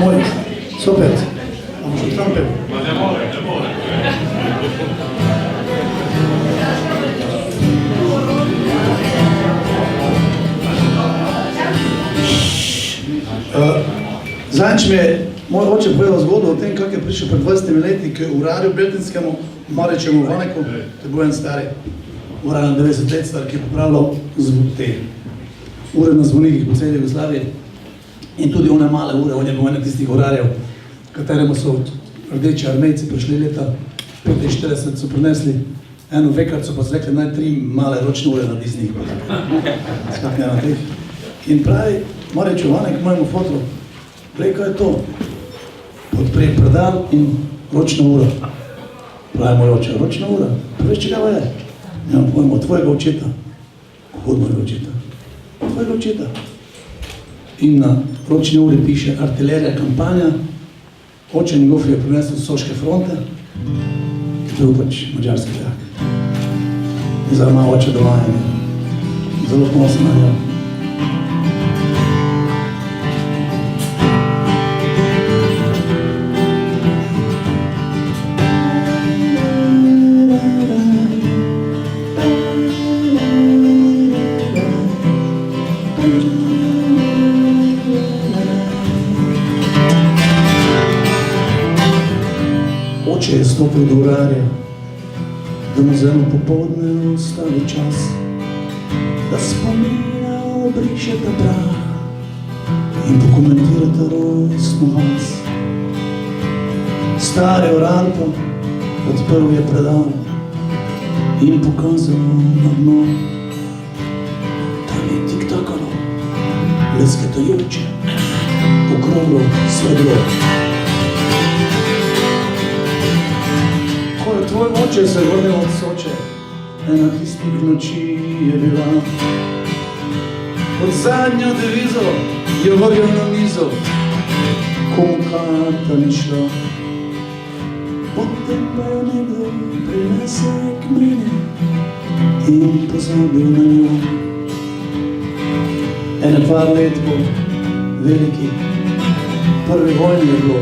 Moj, super, am și Trumpe. Zadnjič mi je moj oče povedal zgodbo o tem, kako je prišel pred 20 leti k urarju beltinskemu, Marečemu Vaneku, to je bil en stari urar na 90 let star, ki je popravljal te ure na zvonikih po celi Jugoslaviji. In tudi one male ure, on je bil ene tistih urarjev, kateremu so rdeči armejci prišli leta 45, so prinesli eno vekarco, pa so rekli, naj 3 male ročne ure naredi z njih. Skakne na teh. In pravi, Mareč Vanek, mojemu fotru, glej, kaj je to? Odprej predal in ročna ura. Pravi moj oče, ročna ura? Veš, čega je? Ja, pojmo, tvojega očeta. Kako od mojega očeta? Tvojega očeta. In na ročni uri piše artilerija kampanja, oče njegov je prinesel s Soške fronte, ki je bil pač mađarski vojak. In zdaj ima oče doma in je zelo ponosen na njega. Oče je stopil do urarja, da mu zelo popoldne ostavi čas, da spomina obrišeta prah in pokomentirata rojstno vas. Stari urar pa odprl je predal in pokazal na dno. Tam je tik-takalo, lesketajoče, okroglo srebro. Ko je tvoj oče se vrnil od Soče, ena tistih noči je bila. Pod zadnjo devizo je vrgel na mizo, komu karta ni šla. Potem pa jo nekdo prinese k meni in pozabil na njo. Ene par let po veliki prvi vojni je bilo.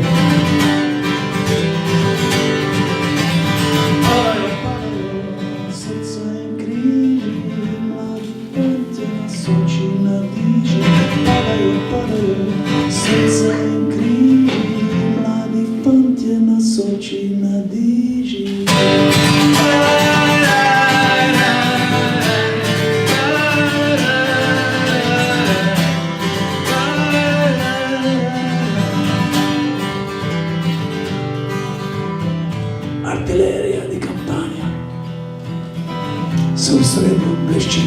srebro blešči.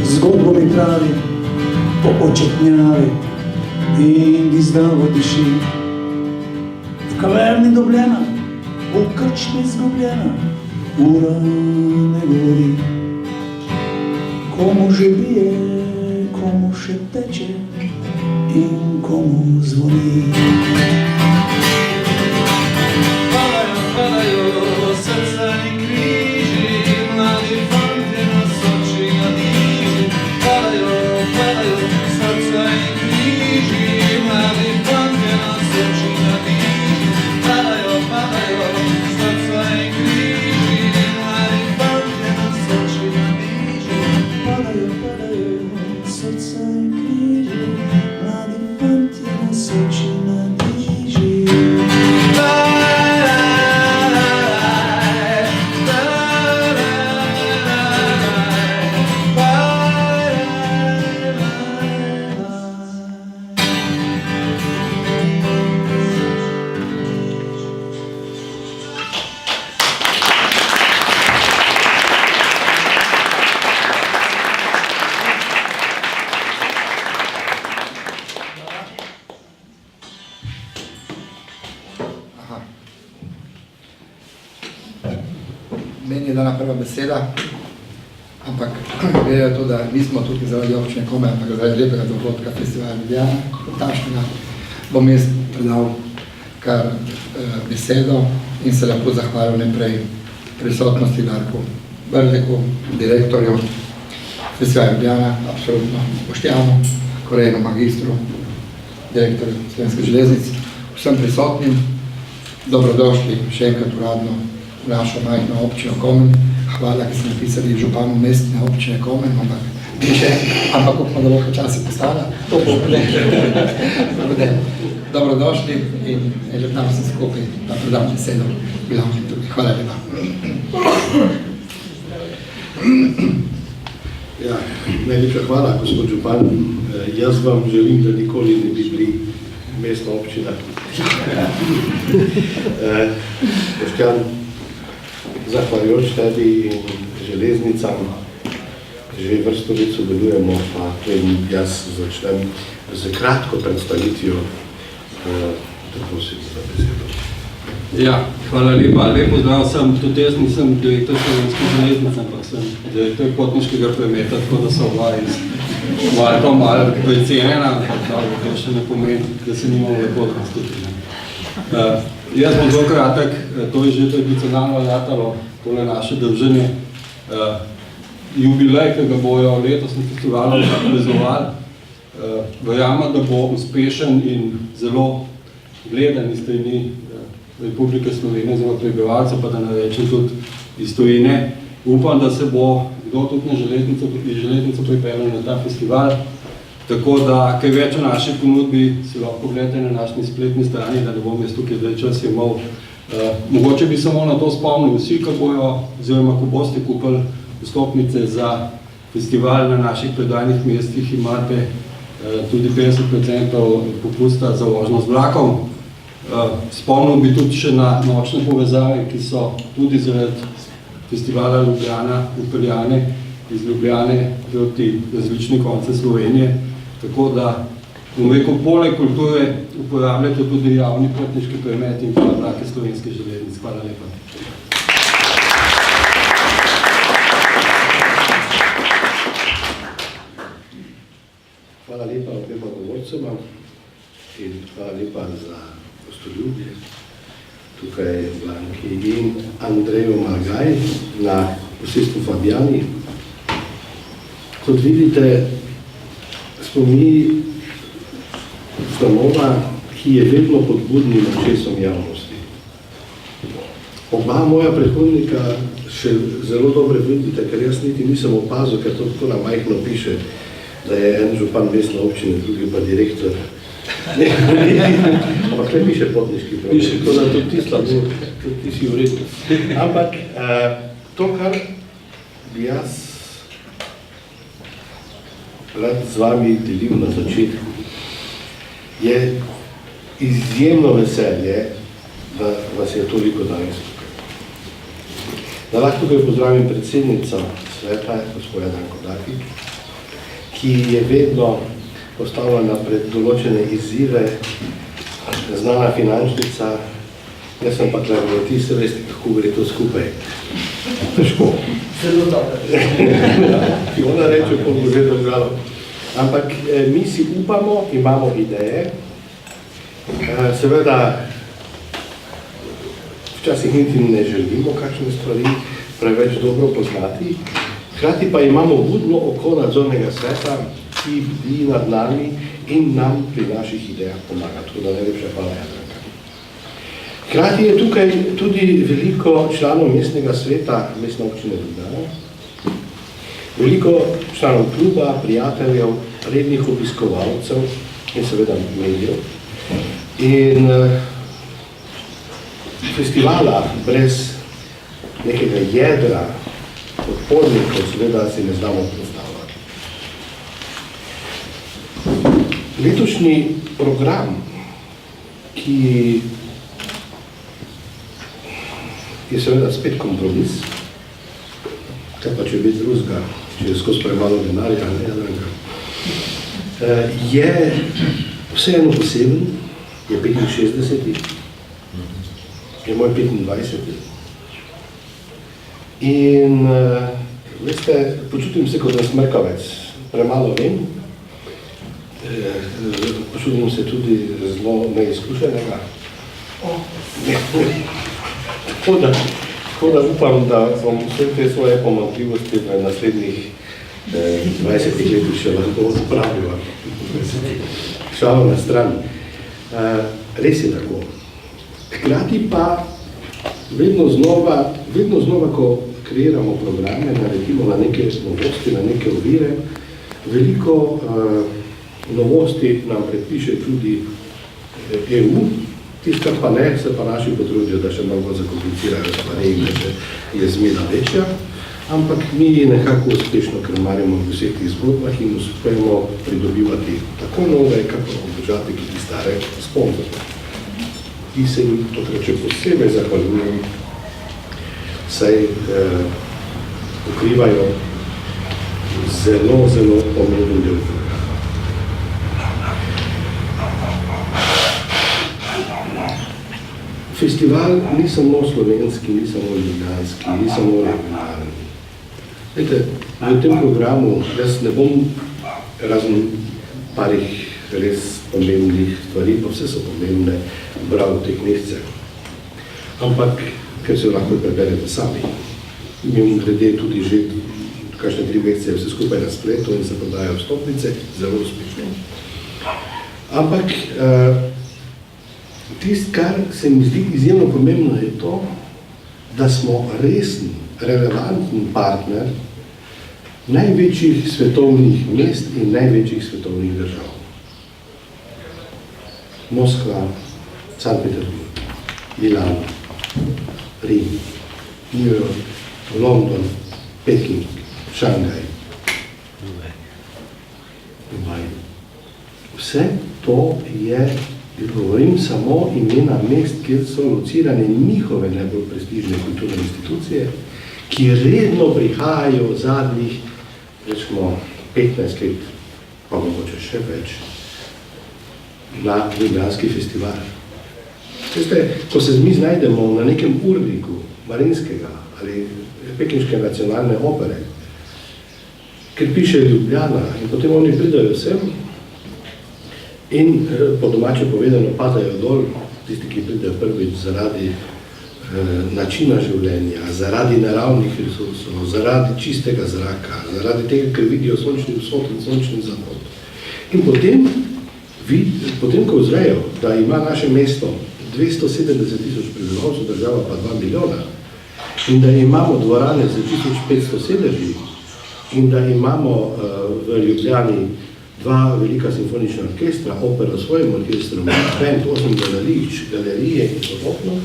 Zgodbo mi pravi po očetnjavi in gizdavo diši. V kaverni dobljena, v krčmi izgubljena, ura ne govori. Komu že bije, komu še teče in komu zvoni. Meni je dana prva beseda, ampak glede to, da nismo tukaj zaradi občine Komen, ampak zaradi lepega dogodka festivala Ljubljana, tašnega, bom jaz predal kar besedo in se lepo zahvalil najprej prisotnosti Darku Brdeku, direktorju festivala Ljubljana, absolutno Boštjanu, Korejnu magistru, direktorju Slovenske železnic, vsem prisotnim, dobrodošli še enkrat uradno v našo majhno občino Komen. Hvala, ki ste napisali županu mestne občine Komen, ampak upamo, da bo počasi postala. To bo ne. Dobrodošli in lep nam se skupaj, da predam besedo glavnim tukaj. Hvala lepa. Ja, najlepša hvala, gospod župan. Jaz vam želim, da nikoli ne bi bili mestna občina. Boštjan, zahvaljujoč tebi in železnicam, že vrsto let sodelujemo, pa tudi jaz začnem z kratko predstavitvijo, da prosim za besedo. Ja, hvala lepa. Lepo zdrav sem. Tudi jaz nisem direktor Slovenske železnice, ampak sem direktor potniškega prometa, tako da so malo precenjena, to še ne pomeni, da se nimamo lepo odnostiti. Jaz bom zelo kratek, to je že tradicionalno ratalo, tole naše druženje. Jubilej, ki ga bojo letos na festivalu praznovali, verjamem, da bo uspešen in zelo gledan iz strani Republike Slovenije, zelo prebivalcev, pa da ne rečem tudi iz tujine. Upam, da se bo kdo tudi na železnico pripeljal na ta festival. Tako da, kaj več o naši ponudbi, si lahko pogledate na naši spletni strani, da ne bom jaz tukaj zdaj čas imel. Mogoče bi samo na to spomnil, vsi, ko bojo, oziroma ko boste kupili vstopnice za festival na naših predajnih mestih, imate tudi 50% popusta za vožnjo z vlakom. Spomnil bi tudi še na nočne povezave, ki so tudi zaradi festivala Ljubljana upeljane iz Ljubljane proti različni konce Slovenije. Tako da, bom rekel, poleg kulture uporabljate tudi javni potniški promet in pa vlake Slovenske železnice. Hvala lepa. Hvala lepa obema govorcema in hvala lepa za gostoljubje. Tukaj Blanki in Andreju Margaj na posestvu Fabijani. Kot vidite, smo mi ustanova, ki je vedno pod budnim očesom javnosti. Oba moja predhodnika še zelo dobro vidite, ker jaz niti nisem opazil, ker to tako na majhno piše, da je en župan mestne občine, drugi pa direktor. Ampak ne piše potniški promet. Piše, tako da tudi ti slabo, tudi ti si v redu. Ampak to, kar bi jaz rad z vami delil na začetku, je izjemno veselje, da vas je toliko danes tukaj. Da lahko tukaj pozdravim predsednico sveta, gospoda Danko Daki, ki je vedno postavljena pred določene izzive, znana finančnica, jaz sem pa ti se veste, kako gre to skupaj. Težko. Zelo dobro. Ki ona reče, ko bo že držalo. Ampak mi si upamo, imamo ideje, seveda včasih niti ne želimo kakšne stvari preveč dobro poznati, hkrati pa imamo budno oko nadzornega sveta, ki bdi nad nami in nam pri naših idejah pomaga. Tako da najlepša hvala, Jadranka. Hkrati je tukaj tudi veliko članov mestnega sveta Mestne občine Ljubljana, veliko članov kluba, prijateljev, rednih obiskovalcev in seveda medijev. In festivala brez nekega jedra podpornikov seveda si ne znamo predstavljati. Letošnji program, ki je seveda spet kompromis, kaj pa če biti drugega, če je skozi premalo denarja, ne, Jadranka, je vseeno poseben, je 65. Je moj 25. In, veste, počutim se kot smrkavec, premalo vem, počutim se tudi zelo neizkušenega. Tako da upam, da bom vse te svoje pomanjkljivosti v naslednjih 20 letih še lahko odpravil. Šalo na stran. Res je tako. Hkrati pa vedno znova, ko kreiramo programe, naredimo na neke novosti, na neke ovire, veliko novosti nam predpiše tudi EU, tisto pa ne, se pa naši potrudijo, da še malo zakomplicirajo stvari in da je zmeda večja, ampak mi nekako uspešno krmarimo v vseh tih zgodbah in uspemo pridobivati tako nove, kako obdržati tudi stare sponzorje. Ki se jim tokrat še posebej zahvaljujem, saj pokrivajo zelo, zelo pomemben del programa. Festival ni samo slovenski, ni samo ljubljanski, ni samo regionalni. Vete, v tem programu jaz ne bom razen parih res pomembnih stvari, pa vse so pomembne, bral v teh mesecih. Ampak, ker se lahko preberete sami, imam glede tudi že kakšne 3 mesece vse skupaj na spletu in se prodajajo vstopnice, zelo uspešno. Ampak, tisto, kar se mi zdi izjemno pomembno, je to, da smo resen, relevanten partner največjih svetovnih mest in največjih svetovnih držav. Moskva, Sankt Peterburg, Milano, Rim, New York, London, Peking, Šangaj, Dubaj. Vse to je, govorim samo imena mest, kjer so locirane njihove najbolj prestižne kulturne institucije, ki redno prihajajo v zadnjih, rečemo, 15 let, pa mogoče še več, na ljubljanski festival. Veste, ko se mi znajdemo na nekem urniku Marinskega ali Pekinške nacionalne opere, ker piše Ljubljana in potem oni pridajo sem in po domače povedano padajo dol, tisti, ki pridajo prvič zaradi načina življenja, zaradi naravnih resursov, zaradi čistega zraka, zaradi tega, ker vidijo sončni vzhod in sončni zahod. In potem, ko vzrejo, da ima naše mesto 270.000 prebivalcev, država pa 2 milijona, in da imamo dvorane za 1500 sedeži, in da imamo v Ljubljani 2 velika simfonična orkestra, opera s svojim orkestrom, band, 8 gledališč, galerije in podobno,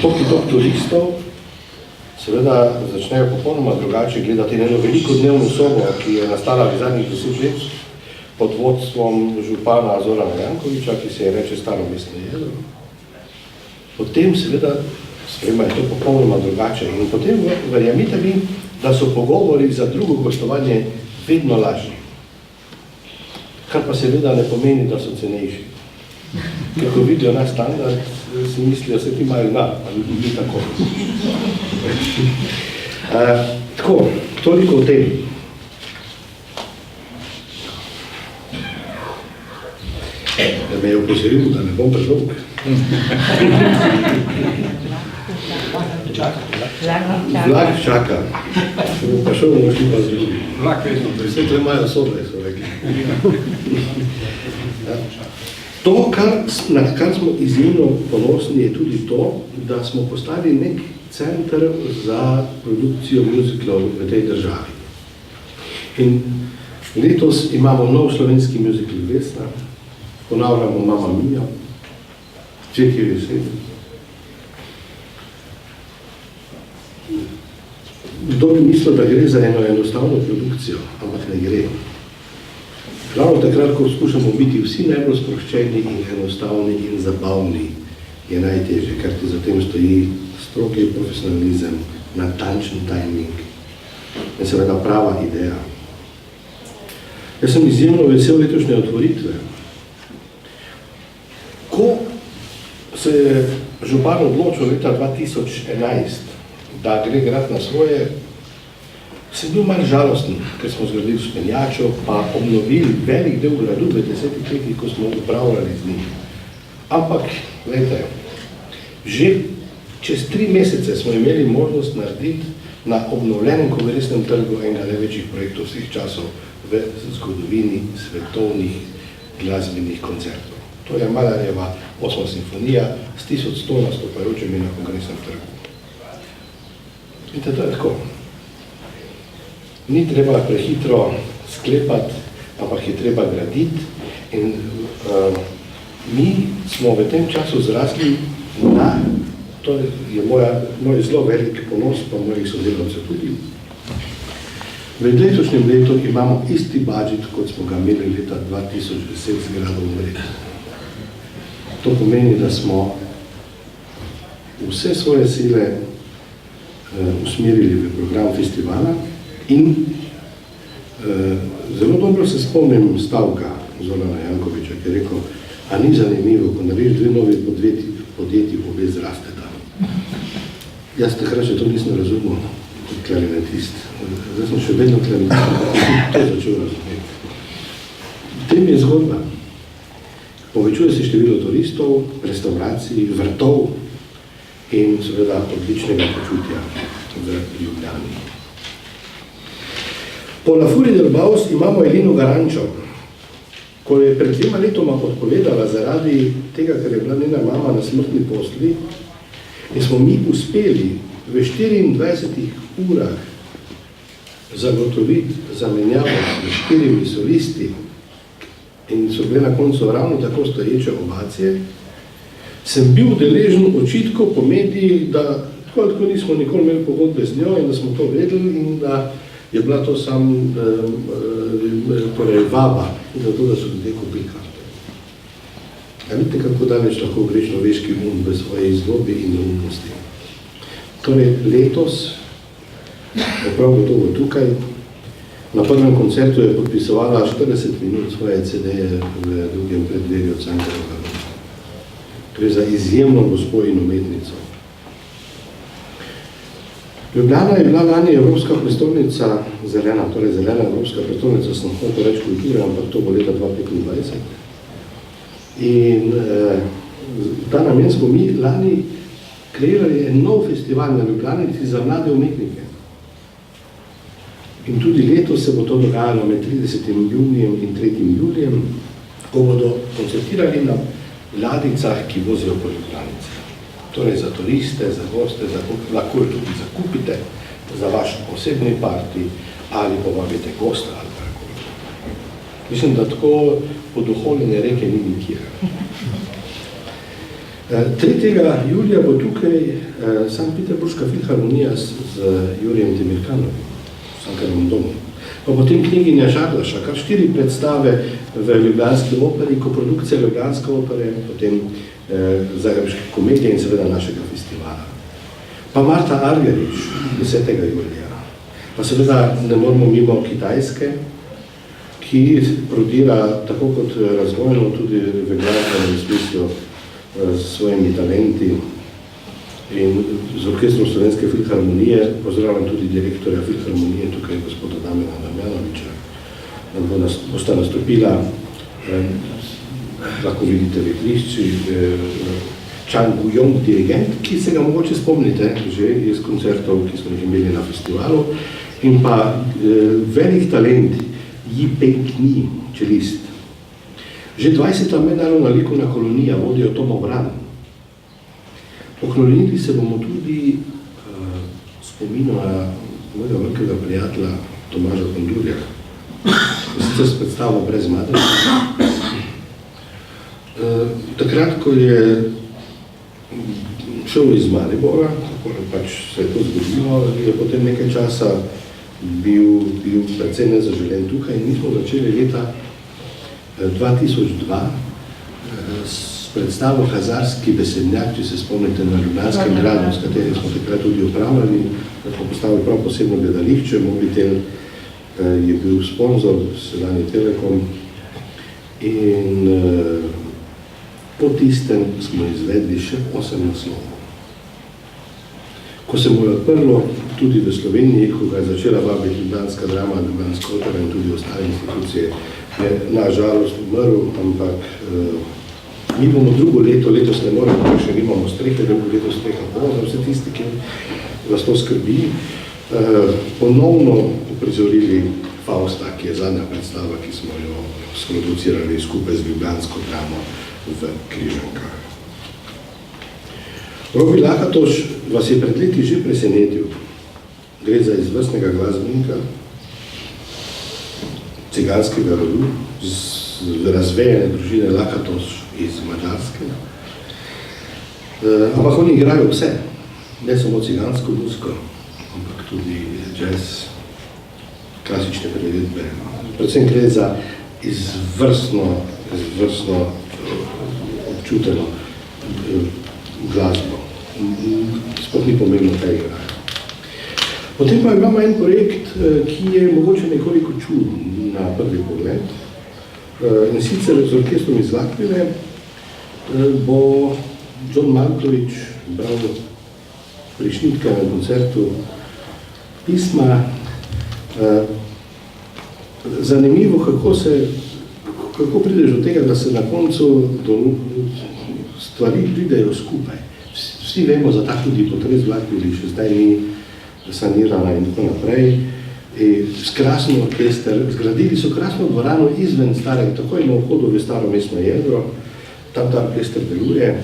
toliko turistov, seveda začnejo popolnoma drugače gledati na eno veliko dnevno sobo, ki je nastala v zadnjih 10 let, pod vodstvom župana Zorana Jankoviča, ki se je reče Staro mestno jedro. Potem seveda sprejemajo to popolnoma drugače. In potem verjamite mi, da so pogovori za drugo gostovanje vedno lažji. Kar pa seveda ne pomeni, da so cenejši. Ker ko vidijo naš standard, si mislijo, se ti imajo ali ni tako. Tako, toliko o tem. Da me je opozoril, da ne bom predolg. Vlak čaka. Pa šel bomo šli pa z drugi. Vlak vedno. Vse tle imajo sobe, so rekli. To, na kar smo izjemno ponosni, je tudi to, da smo postali nek center za produkcijo muziclov v tej državi. In letos imamo nov slovenski muzikl Vesna, ponavljamo Mama Mia, Čeki veseli. Kdo bi mislil, da gre za eno enostavno produkcijo, ampak ne gre. Ravno takrat, ko skušamo biti vsi najbolj sproščeni in enostavni in zabavni, je najtežje, ker ti za tem stoji strogi profesionalizem, natančen timing in seveda prava ideja. Jaz sem izjemno vesel letošnje otvoritve. Ko se je župan odločil leta 2011, da gre grad na svoje, sem bil malo žalosten, ker smo zgradili vzpenjačo, pa obnovili velik del gradu v 10 letih, ko smo upravljali z njim. Ampak, glejte, že čez 3 mesece smo imeli možnost narediti na obnovljenem Kongresnem trgu enega največjih projektov vseh časov v zgodovini svetovnih glasbenih koncertov. To je Malarjeva 8. simfonija s 1100 nastopajočimi na Kongresnem trgu. Vidite, to je tako. Ni treba prehitro sklepati, ampak je treba graditi. In mi smo v tem času zrasli na, to je moj zelo velik ponos, pa mojih sodelavcev tudi. V letošnjem letu imamo isti budžet, kot smo ga imeli leta 2010 z gradom Mred. To pomeni, da smo vse svoje sile usmerili v program festivala in zelo dobro se spomnim stavka Zorana Jankoviča, ki je rekel, a ni zanimivo, ko narediš 2 novi podjetji, obe zrasteta. Jaz takrat še to nisem razumel kot klarinetist. Zdaj sem še vedno klarinetist, to začel razumeti. V tem je zgodba. Povečuje se število turistov, restauracij, vrtov in seveda odličnega počutja v Ljubljani. Po La Furia del Baus imamo Elino Garančo, ko je pred 2 letoma odpovedala zaradi tega, ker je bila njena mama na smrtni postelji in smo mi uspeli v 24 urah zagotoviti zamenjavo s 4 solisti in so bile na koncu ravno tako stoječe ovacije, sem bil deležen očitkov po mediji, da tako nismo nikoli imeli pogodbe z njo in da smo to vedeli in da je bila to sam torej vaba in zato, da so ljudje kupili karte. Ja, vidite, kako daleč lahko gre človeški um v svoji zlobi in neumnosti. Torej, letos, prav gotovo tukaj, na prvem koncertu je podpisovala 40 minut svoje CD-je v drugem preddverju Cankarjeva. Gre za izjemno gospo in umetnico. Ljubljana je bila lani Evropska prestolnica zelena, torej zelena Evropska prestolnica, sem hotel reči kulture, ampak to bo leta 2025. In ta namen smo mi lani kreirali en nov festival na Ljubljanici za mlade umetnike. In tudi letos se bo to dogajalo med 30. junijem in 3. julijem, ko bodo koncertirali na ladicah, ki vozijo po Ljubljanici. Torej za turiste, za goste, lahko jo tudi zakupite za vaš osebni parti ali povabite gosta ali karkoli. Mislim, da tako poduholjene reke ni nikjer. 3. julija bo tukaj Sankt Peterburška filharmonija z Jurijem Temirkanovim v Cankarjevem domu. Pa potem knjiginja Žardaša, kar 4 predstave v Ljubljanski operi, koprodukcija Ljubljanske opere, potem Zagrebške komedije in seveda našega festivala. pa Marta Argerič 10. julija. Pa seveda ne moramo mimo Kitajske, ki prodira tako kot razvojno tudi v glasbenem smislu s svojimi talenti in z orkestrom Slovenske filharmonije, pozdravljam tudi direktorja filharmonije, tukaj gospoda Damjana Damjanoviča, bosta nastopila, lahko vidite v igrišči, Chang Guyong, dirigent, ki se ga mogoče spomnite že iz koncertov, ki smo jih imeli na festivalu, in pa velik talent Yi Peng-ni, čelist. Že 20. mednarodna likovna kolonija vodijo Tomo Bran. Poklonili se bomo tudi spominu na mojega velikega prijatelja Tomaža Kondurja, sicer s predstavo Brez madre. Takrat, ko je šel iz Maribora, tako pač se je to zgodilo, je potem nekaj časa bil precej nezaželen tukaj in mi smo začeli leta 2002 s predstavo Hazarski besednjak, če se spomnite na Ljubljanskem gradu, s katerim smo takrat tudi upravljali, da smo postavili prav posebno gledališče, Mobitel je bil sponzor, sedanji Telekom, in po tistem smo izvedli še 8 naslovov. Ko se mu je odprlo tudi v Sloveniji, ko ga je začela vabiti Ljubljanska drama, Ljubljanska opera in tudi ostale institucije, je na žalost umrl, ampak mi bomo drugo leto, letos ne moremo, ker še nimamo strehe, drugo leto streha bomo za vse tisti, ki vas to skrbi, ponovno uprizorili Fausta, ki je zadnja predstava, ki smo jo sproducirali skupaj z Ljubljansko dramo v Križankah. Robi Lakatoš vas je pred leti že presenetil. Gre za izvrstnega glasbenika, ciganskega rodu, z razvejene družine Lakatoš iz Mađarske. Ampak oni igrajo vse, ne samo cigansko muziko, ampak tudi jazz, klasične priredbe. Predvsem gre za izvrstno občuteno glasbo. Sploh ni pomembno, kaj igrajo. Potem pa imamo en projekt, ki je mogoče nekoliko čuden na prvi pogled. In sicer z orkestrom iz Latvije bo John Malkovič bral pri Šnitkovem koncertu pisma. Zanimivo, kako prideš do tega, da se na koncu stvari pridejo skupaj. Vsi vemo za tak tudi potres v Latviji, še zdaj ni sanirana in tako naprej. S krasno orkester, zgradili so krasno dvorano izven starega, tako je na vhodu v staro mestno jedro, tam ta orkester deluje.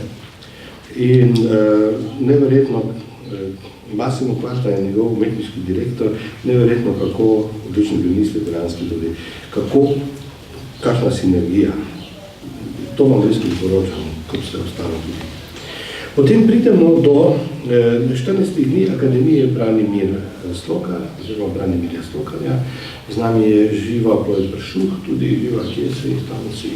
In neverjetno, Massimo Quarta je njegov umetniški direktor, neverjetno, kako odlični violinist veteranski tudi, kakšna sinergija. To vam res priporočam, kot ste ostalo tudi. Potem pridemo do 14 dni Akademije Branimir Slokar, oziroma Branimirja Slokarja. Z nami je živa Ploj Pršuh, tudi živa Kjesi, Tanci.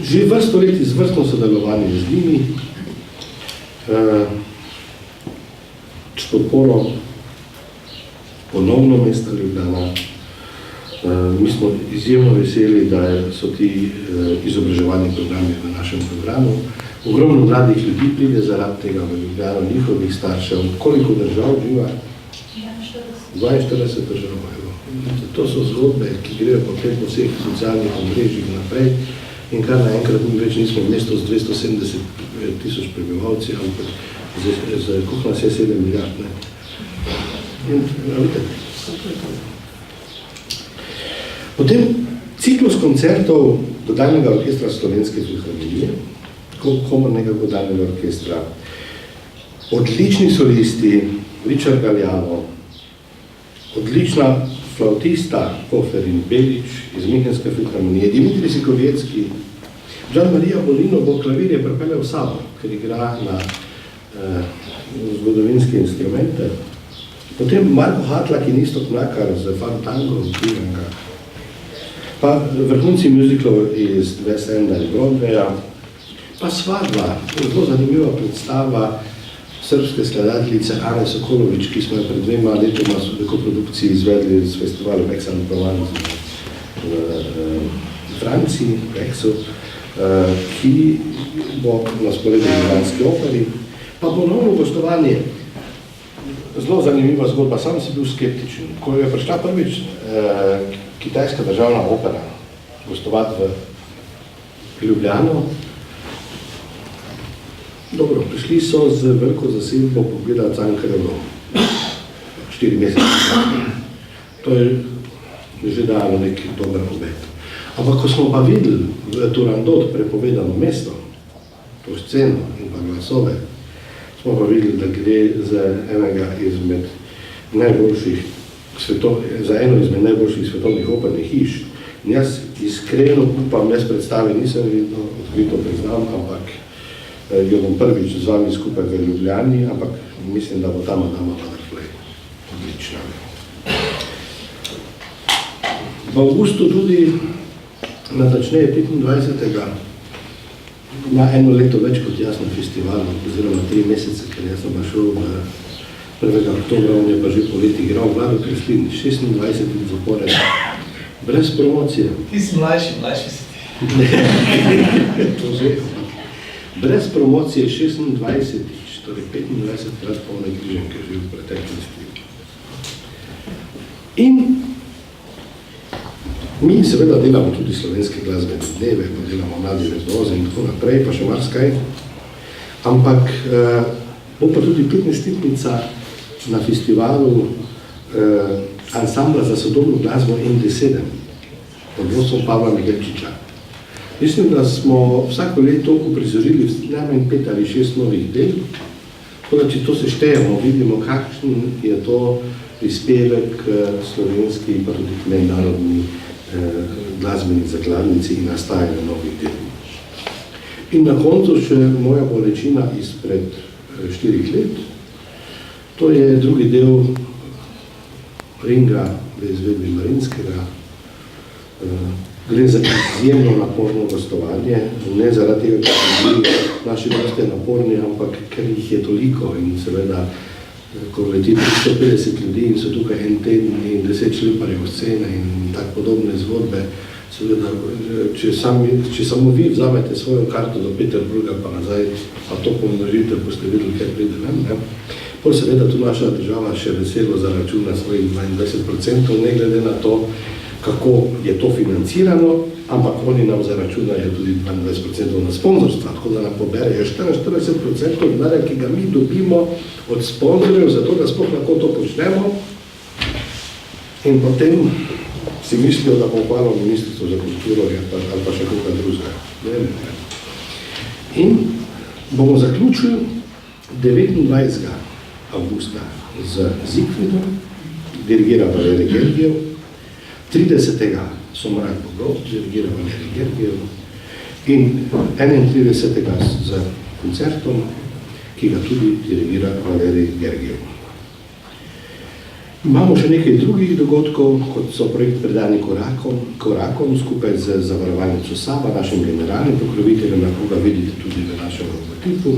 Že vrsto let izvrstno sodelovanje z njimi, s podporo ponovno mesta Ljubljana. Mi smo izjemno veseli, da so ti izobraževalni programi v našem programu. Ogromno mladih ljudi pride zaradi tega v Ljubljano, njihovih staršev. Koliko držav živa? 42 držav. To so zgodbe, ki grejo potem po vseh socialnih omrežjih naprej in kar naenkrat mi več nismo mesto z 270 tisoč prebivalci, ampak koliko nas je 7 milijard. Potem ciklus koncertov godalnega orkestra Slovenske filharmonije, komornega godalnega orkestra, odlični solisti, Richard Galliano, odlična flautista Hofer in Belič iz Münchenske filharmonije, Dimitri Sikovjetski, Gian Maria Bolino bo klavirje pripeljal sabo, ker igra na zgodovinske instrumente. Potem Marko Hatlak in Istok Mlakar z Fantango v Križankah. Pa vrhunci muziklov iz West Enda in Broadwaya. Pa Svadba, zelo zanimiva predstava srpske skladateljice Ane Sokolovič, ki smo jo pred 2 letoma v koprodukciji izvedli z festivalom Aix-en-Provence v Franciji, v Aixu, ki bo na sporedu v Ljubljanski operi. Pa ponovno gostovanje. Zelo zanimiva zgodba, sam si bil skeptičen. Ko je prišla prvič kitajska državna opera gostovati v Ljubljano, dobro, prišli so z veliko zasedbo pogledati Cankarjevo 4 mesece. To je že dalo neki dober obet. Ampak ko smo pa videli v Turandot prepovedano mesto, to sceno in pa glasove, smo pa videli, da gre za izmed najboljših svetovnih opernih hiš. In jaz iskreno upam, jaz predstave nisem vidno odkrito priznam, ampak jo bom prvič z vami skupaj v Ljubljani, ampak mislim, da bo ta Madama Butterfly odlična. V avgustu tudi, natančneje 25. na 1 leto več kot jaz na festivalu, oziroma 3 mesece, ker jaz sem pa šel v 1. oktobra, on je pa že poleti igral Vlado Kreslin, 26 let zapored, brez promocije. Ti si mlajši si ti. To že, brez promocije 26, torej 25 krat polne križanke že v preteklosti. In mi seveda delamo tudi slovenske glasbene dneve, pa delamo Mladi virtuozi in tako naprej, pa še marsikaj. Ampak bo pa tudi 15-letnica na festivalu ansambla za sodobno glasbo MD7 pod vodstvom Pavla Migelčiča. Mislim, da smo vsako leto uprizorili najmanj 5 ali 6 novih del, tako da če to seštejemo, vidimo, kakšen je to prispevek slovenski, pa tudi mednarodni glasbeni zakladnici in nastajanje novih del. In na koncu še moja bolečina izpred 4 let. To je drugi del Ringa v izvedbi Marinskega. Gre za izjemno naporno gostovanje, ne zaradi tega, ker so bili naši gosti naporni, ampak ker jih je toliko in seveda, ko leti 350 ljudi in so tukaj en teden in 10 šleparjev scene in tak podobne zgodbe, seveda, če samo vi vzamete svojo karto do Peterburga pa nazaj, pa to pomnožite, boste videli, kaj pride ven, ne? Pol seveda tu naša država še veselo zaračuna svojih 22%, ne glede na to, kako je to financirano, ampak oni nam zaračunajo tudi 22% na sponzorstva, tako da nam poberejo 44% denarja, ki ga mi dobimo od sponzorjev, zato da sploh lahko to počnemo. In potem si mislijo, da bom hvalil ministrstvo za kulturo ali pa še kakšna drugega. In bomo zaključili 29. avgusta z Siegfriedom, dirigira Valerij Gergiev, 30. Somrad Bogov, dirigira Valerij Gergiev in 31. z koncertom, ki ga tudi dirigira Valerij Gergiev. Imamo še nekaj drugih dogodkov, kot so projekt Predani korakom skupaj z zavarovalnico Sava, našim generalnim pokroviteljem, lahko ga vidite tudi v našem logotipu.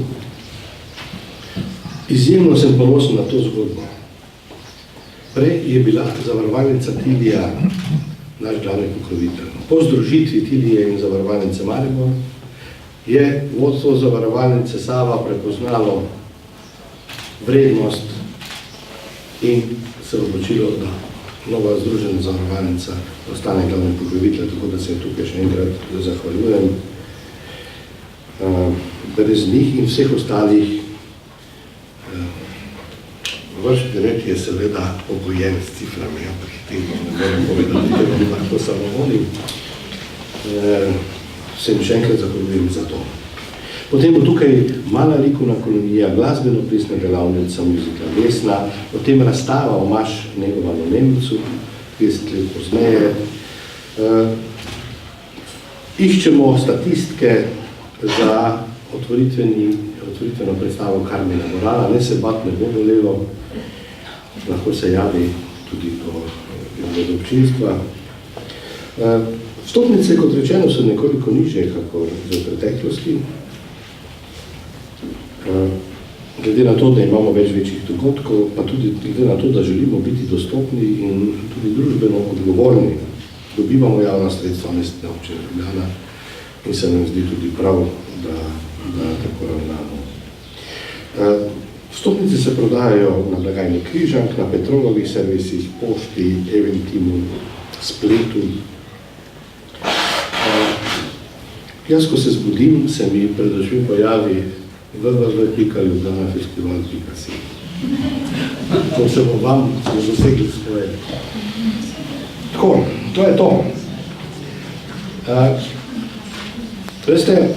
Izjemno sem ponosen na to zgodbo. Prej je bila zavarovalnica Tilija naš glavni pokrovitelj. Po združitvi Tilije in zavarovalnice Maribor je vodstvo zavarovalnice Sava prepoznalo vrednost in se odločilo, da nova združena zavarovalnica ostane glavni pokrovitelj, tako da se tukaj še enkrat zahvaljujem. Brez njih in vseh ostalih vršni red je seveda obojen s ciframi, ampak tega ne morem povedati, ker vam lahko samo volim. Se mi še enkrat zahvaljujem za to. Potem bo tukaj mala likovna kolonija, glasbeno-plesna delavnica, muzika Vesna, potem razstava Omaž Negovanu Nemcu, 50 let pozneje. Iščemo statistke za otvoritveno predstavo Karmina Morala, ne se bat, ne bo bolelo, lahko se javi tudi do občinstva. Vstopnice, kot rečeno, so nekoliko nižje, kako v preteklosti. glede na to, da imamo več večjih dogodkov, pa tudi glede na to, da želimo biti dostopni in tudi družbeno odgovorni, dobivamo javna sredstva Mestne občine Ljubljana in se nam zdi tudi prav, da tako ravnamo. Vstopnice se prodajajo na blagajni Križank, na Petrolovih servisih, pošti, Eventimu, spletu. Jaz, ko se zbudim, se mi pred očmi pojavi www.ljubljanafestival.si. To se bo vam dosegli svoje. Tako, to je to. Veste,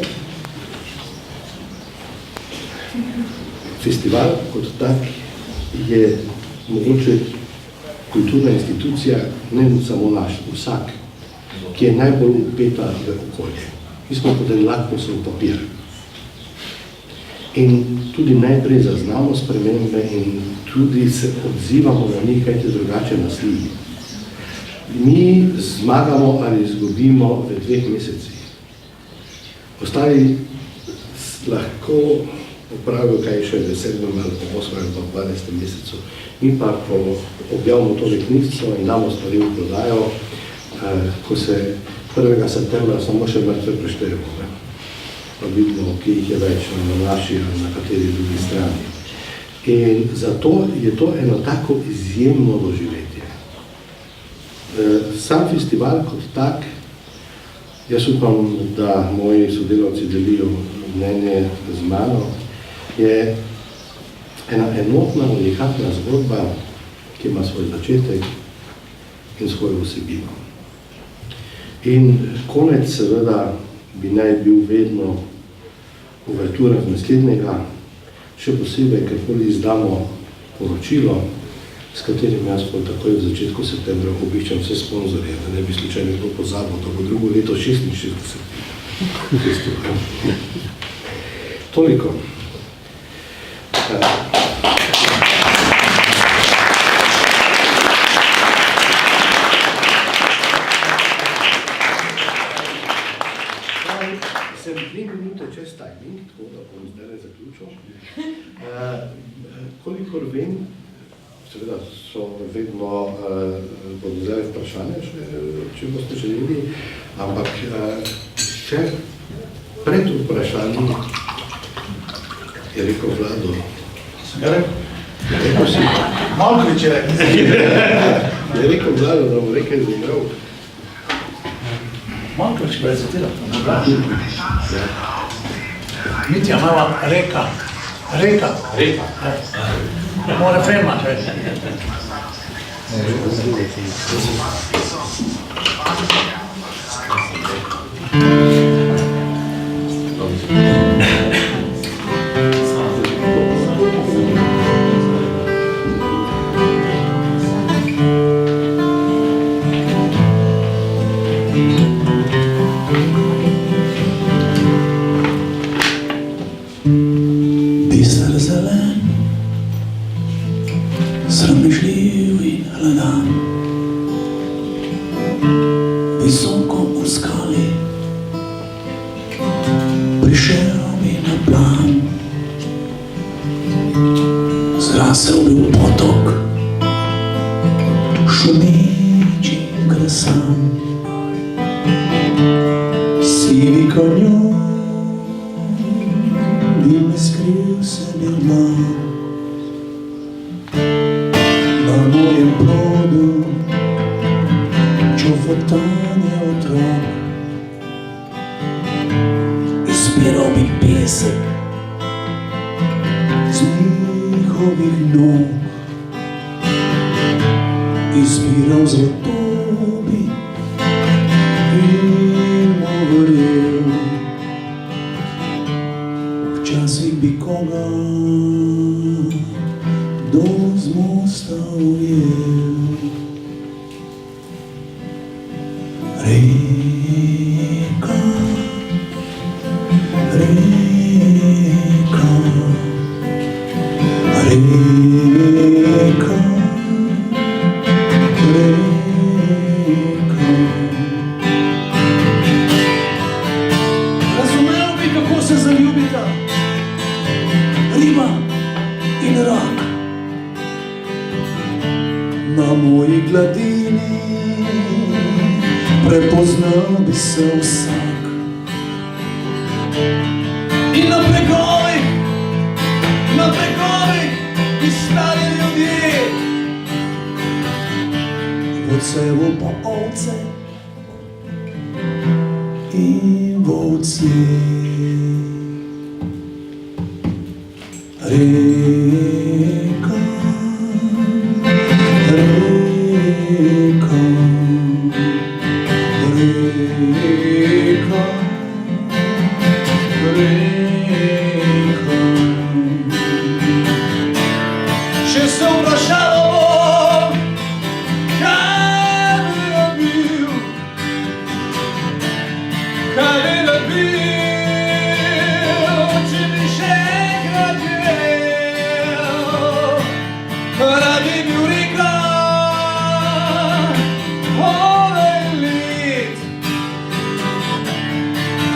festival kot tak je mogoče kulturna institucija, ne samo naš, vsak, ki je najbolj upeta v okolje. Mi smo pod en lakmusov papir. In tudi najprej zaznamo spremembe in tudi se odzivamo na njih, kajti drugače nas ni. Mi zmagamo ali izgubimo v 2 mesecih. Ostali lahko popravijo, kaj še v 7. ali po 8. ali po 12. mesecu. Mi pa, ko objavimo tole knjižico in damo stvari v prodajo, ko se 1. septembra samo še mrtve preštejemo, pa vidimo, ki jih je več na naši ali na kateri drugi strani. In zato je to eno tako izjemno doživetje. Sam festival kot tak, jaz upam, da moji sodelavci delijo mnenje z mano, je ena enotna, unikatna zgodba, ki ima svoj začetek in svojo vsebino. In konec seveda bi naj bil vedno uvertura z naslednjega, še posebej, ker izdamo poročilo, s katerim jaz po takoj v začetku septembra obiščam vse sponzorje, da ne bi slučajno kdo pozabil, to bo drugo leto 66. festival. Toliko. Sem 2 minute čez timing, tako da bom zdaj zaključil. Kolikor vem, seveda so vedno bodo zdaj vprašanje, če boste želeli, ampak še pred vprašanjem je rekel Vlado. Malkovič je rekel. Je rekel Vlado, da bo nekaj zigral. Malkovič prezentiral. Mitja, imamo reka. Reka. Mora filmat, veš. Biser zelen, sramežljiv in hladan, visoko v skali, prišel mi na plan. Zrasel bil potok, šumeč in krasan, sivi kanjon, in skril se bil dan. Na mojem plodu čofotanje otrok, izbiral bi pesek z njihovih nog, izbiral zlato bi in mu verjel. Včasih bi koga do z mosta ujel. Reka, reka, reka, reka. Razumel bi, kako se zaljubita. Riba mladini, prepoznal bi se vsak. In na bregovih bi stali ljudje, v cevu pa ovce in volci. Reka, reka, reka, reka. Še se vprašalo bom, kaj bi nabil, kaj bi nabil, če bi še enkrat živel. Radi bi rekel, onaj let,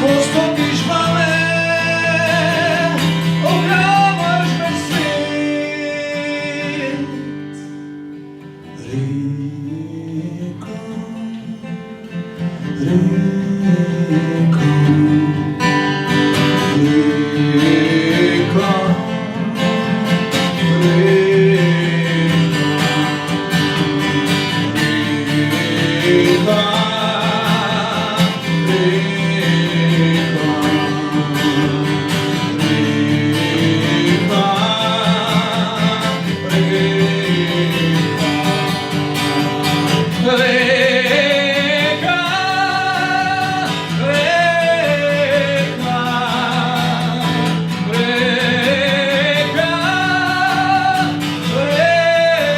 ko stopiš vame, ogromnaš besed. Reka, reka,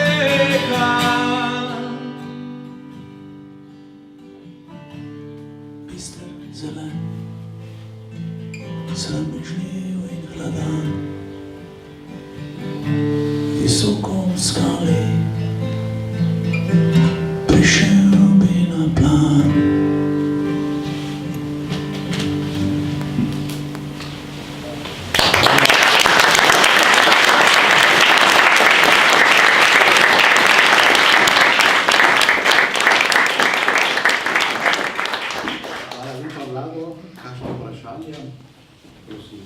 reka, bister, zelen, sramežljiv in hladan, visoko v skali, prišel bi na plan. Hvala lepa, Vlado. Kakšno vprašanje? Prosim.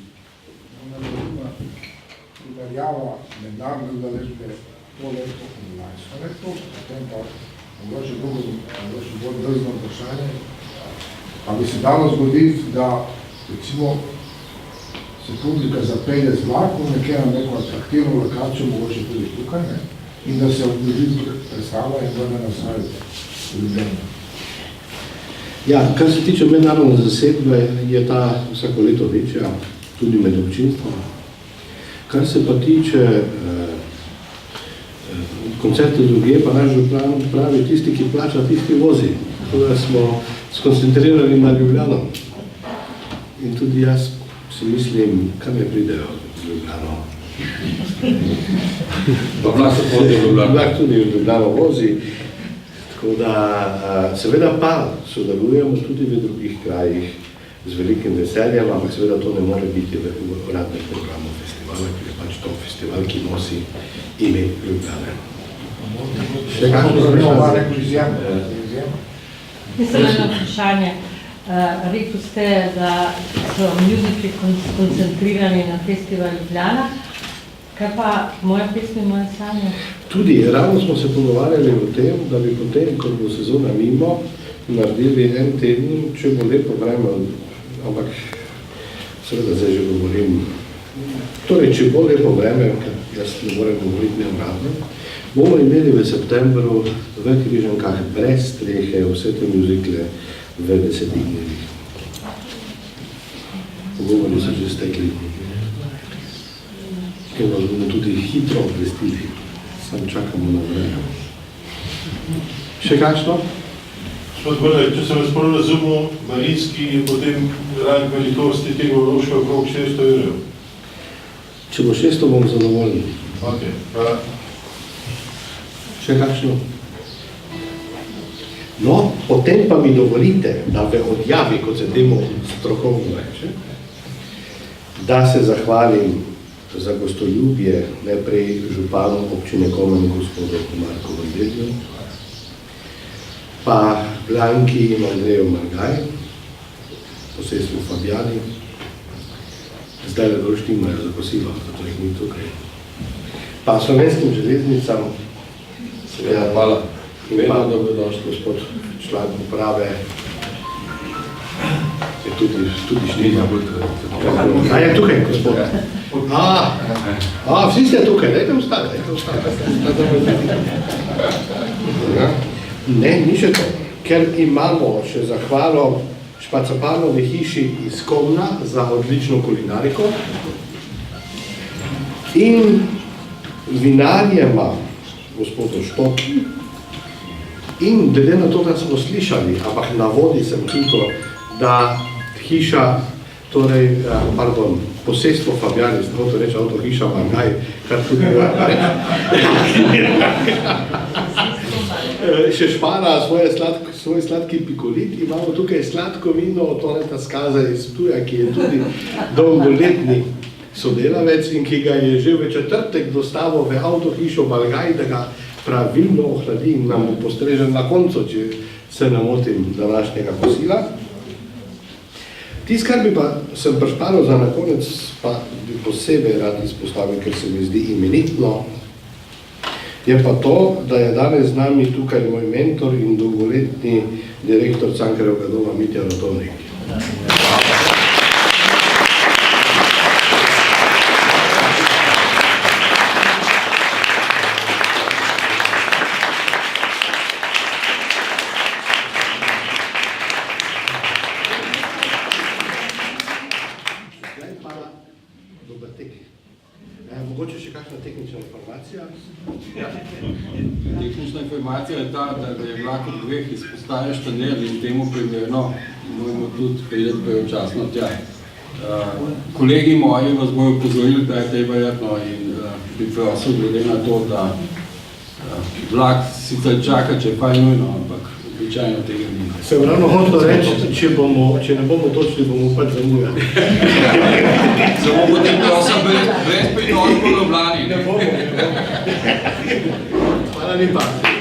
Primerjava mednarodne udeležbe to leto in lansko leto, potem pa mogoče bolj drzno vprašanje. Pa bi se dalo zgoditi, da recimo se publika zapelje z vlakom nekje na neko atraktivno lokacijo, mogoče tudi tukaj, ne? In da se obdrži predstavlja in vrne nazaj v Ljubljano. Ja, kar se tiče mednarodne zasedbe, je ta vsako leto večja, tudi med občinstvom. Kar se pa tiče koncerta drugje, pa naš župan pravi, tisti, ki plača, tisti vozi. Tako da smo skoncentrirali na Ljubljano. In tudi jaz si mislim, kam ne pridejo z Ljubljano. Pa vlak se hodi v Ljubljano. Vlak tudi v Ljubljano vozi. Tako da, seveda pa sodelujemo tudi v drugih krajih z velikim veseljem, ampak seveda to ne more biti v uradnem programu festivala, ker je pač to festival, ki nosi ime Ljubljane. Še kakšno vprašanje? Mislim, eno vprašanje. Rekel ste, da so muzikli skoncentrirani na festival Ljubljana. Kaj pa moja pesmi, moje sanje? Tudi, ravno smo se pogovarjali o tem, da bi potem, ko bo sezona mimo, naredili en teden, če bo lepo vreme, ampak seveda zdaj že govorim. Torej, če bo lepo vreme, ker jaz ne morem govoriti neuradno, bomo imeli v septembru v Križankah brez strehe vse te muzikle v 10 dnevih. Pogovori so že stekli. Ker vas bomo tudi hitro obvestili. Sam čakamo na vreme. Še kakšno? Gospod Brlej, če sem vas prav razumel, Marinski je potem rang velikosti tega vložka okrog 600 evrov. Če bo 600, bom zadovoljen. Ok, hvala. Še kakšno? No, potem pa mi dovolite, da v odjavi, kot se temu strokovno reče, da se zahvalim za gostoljubje najprej županu občine Komen, gospodu Marku Vandelju, pa Blanki in Andreju Margaj, posestvu Fabjani. Zdaj le dol štimajo za kosilo, zato jih ni tukaj. Pa Slovenskim železnicam, seveda, Hvala. in pa dobrodošli gospod član uprave, je tudi štima. A je tukaj, gospod? Vsi ste tukaj, dajte ustati, Ne, ni še to, ker imamo še zahvalo Špacapanovi hiši iz Komna za odlično kulinariko in vinarjema gospodu Štoki in glede na to, da smo slišali, ampak na vodi sem čutil, da hiša, torej, posestvo Fabjani, sem hotel reči avto hiša Margaj, kar tudi reči. Še špara svoj sladki pikolit. Imamo tukaj sladko vino od Toneta Skaza iz Ptuja, ki je tudi dolgoletni sodelavec in ki ga je že v četrtek dostavil v avtohišo Margaj, da ga pravilno ohladi in nam postreže na koncu, če se ne motim, današnjega kosila. Tisto, kar bi pa sem prišparil za na konec, pa bi posebej rad izpostavil, ker se mi zdi imenitno, je pa to, da je danes z nami tukaj moj mentor in dolgoletni direktor Cankarjevega doma Mitja Rotovnik. Zdaj pa dober tek. Mogoče še kakšna tehnična informacija? Tehnična informacija je ta, da je vlak od dveh izpostaje Štanjel in temu primerno moramo tudi prejeti pravočasno tja. Kolegi moji vas bojo upozorili, da je tej verjetno in bi prosil glede na to, da vlak sicer čaka, če pa je nujno, ampak običajno tega ni. Se ravno hotel reči, če ne bomo točili, bomo pač zamujali. Samo potem prosim brez pritožb po Ljubljani. Hvala lepa.